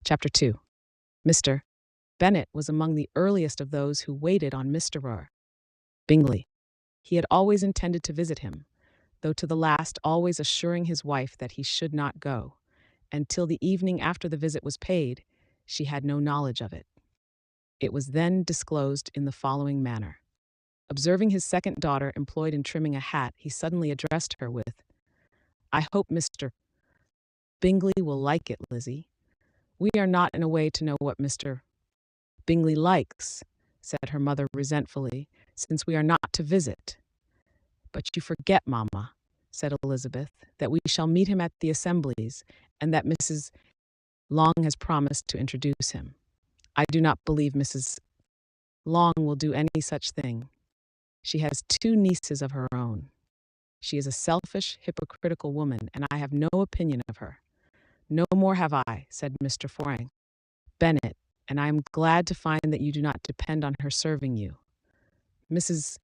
Chapter 2. Mr. Bennet was among the earliest of those who waited on Mr. Bingley. He had always intended to visit him, though to the last always assuring his wife that he should not go, and till the evening after the visit was paid, she had no knowledge of it. It was then disclosed in the following manner. Observing his second daughter employed in trimming a hat, he suddenly addressed her with, "I hope Mr. Bingley will like it, Lizzie. We are not in a way to know what Mr. Bingley likes," said her mother resentfully, "since we are not to visit." "But you forget, mamma," said Elizabeth, "that we shall meet him at the assemblies, and that Mrs. Long has promised to introduce him." "I do not believe Mrs. Long will do any such thing. She has two nieces of her own. She is a selfish, hypocritical woman, and I have no opinion of her." "No more have I," said Mr. Bennet, "and I am glad to find that you do not depend on her serving you." Mrs.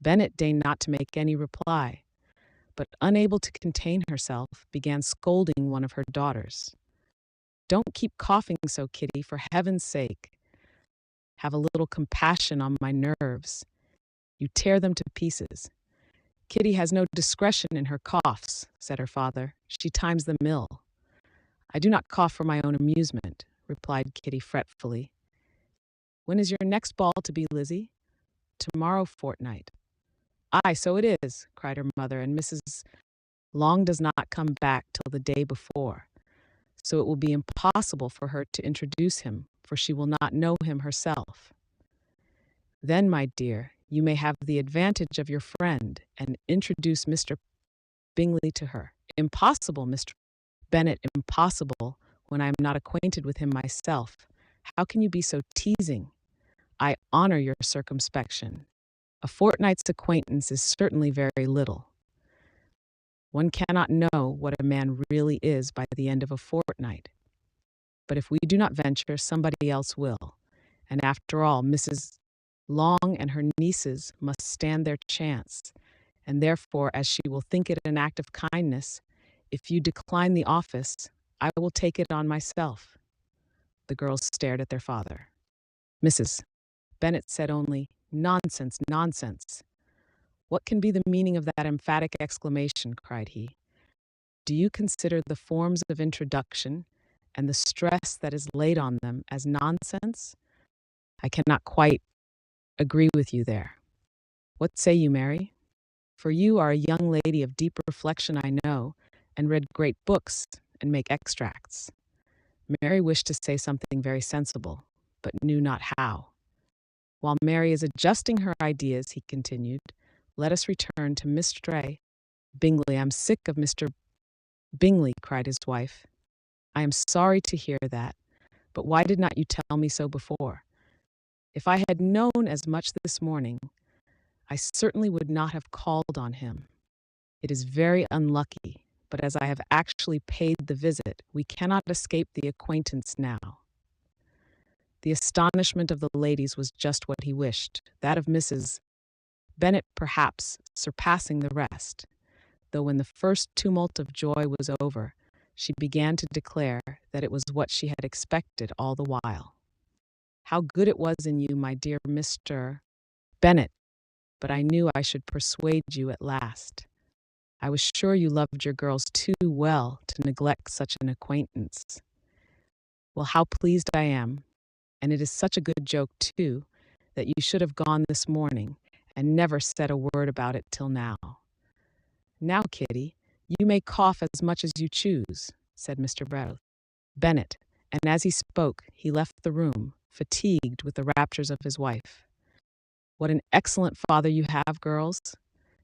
Bennet deigned not to make any reply, but unable to contain herself, began scolding one of her daughters. "Don't keep coughing so, Kitty, for heaven's sake. Have a little compassion on my nerves. You tear them to pieces." "Kitty has no discretion in her coughs," said her father. "She times them ill." "I do not cough for my own amusement," replied Kitty fretfully. "When is your next ball to be, Lizzie?" "Tomorrow fortnight." "Aye, so it is," cried her mother, "and Mrs. Long does not come back till the day before, so it will be impossible for her to introduce him, for she will not know him herself." "Then, my dear, you may have the advantage of your friend, and introduce Mr. Bingley to her." "Impossible, Mr. Bennet, impossible, when I am not acquainted with him myself. How can you be so teasing? I honor your circumspection. A fortnight's acquaintance is certainly very little. One cannot know what a man really is by the end of a fortnight. But if we do not venture, somebody else will. And after all, Mrs. Long and her nieces must stand their chance, and therefore, as she will think it an act of kindness, if you decline the office, I will take it on myself." The girls stared at their father. Mrs. Bennet said only, "Nonsense, nonsense." "What can be the meaning of that emphatic exclamation?" cried he. "Do you consider the forms of introduction and the stress that is laid on them as nonsense? I cannot quite agree with you there. What say you, Mary? For you are a young lady of deep reflection, I know, and read great books and make extracts." Mary wished to say something very sensible, but knew not how. "While Mary is adjusting her ideas," he continued, "let us return to Mr. Bingley. I'm sick of Mr. Bingley," cried his wife. "I am sorry to hear that, but why did not you tell me so before? If I had known as much this morning, I certainly would not have called on him. It is very unlucky, but as I have actually paid the visit, we cannot escape the acquaintance now." The astonishment of the ladies was just what he wished, that of Mrs. Bennet perhaps surpassing the rest, though when the first tumult of joy was over, she began to declare that it was what she had expected all the while. "How good it was in you, my dear Mr. Bennet, but I knew I should persuade you at last. I was sure you loved your girls too well to neglect such an acquaintance. Well, how pleased I am, and it is such a good joke, too, that you should have gone this morning and never said a word about it till now." "Now, Kitty, you may cough as much as you choose," said Mr. Bennet, and as he spoke, he left the room, fatigued with the raptures of his wife. "What an excellent father you have, girls,"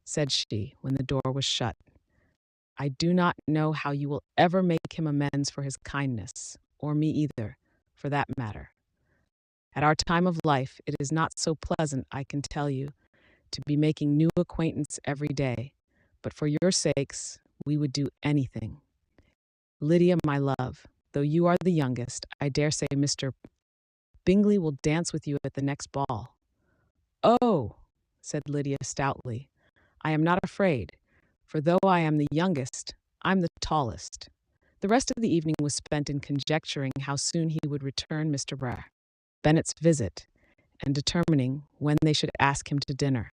said she, when the door was shut. "I do not know how you will ever make him amends for his kindness, or me either, for that matter. At our time of life, it is not so pleasant, I can tell you, to be making new acquaintance every day, but for your sakes, we would do anything. Lydia, my love, though you are the youngest, I dare say Mr. Bingley will dance with you at the next ball." "Oh," said Lydia stoutly, "I am not afraid, for though I am the youngest, I'm the tallest. The rest of the evening was spent in conjecturing how soon he would return Mr. Bennet's visit and determining when they should ask him to dinner.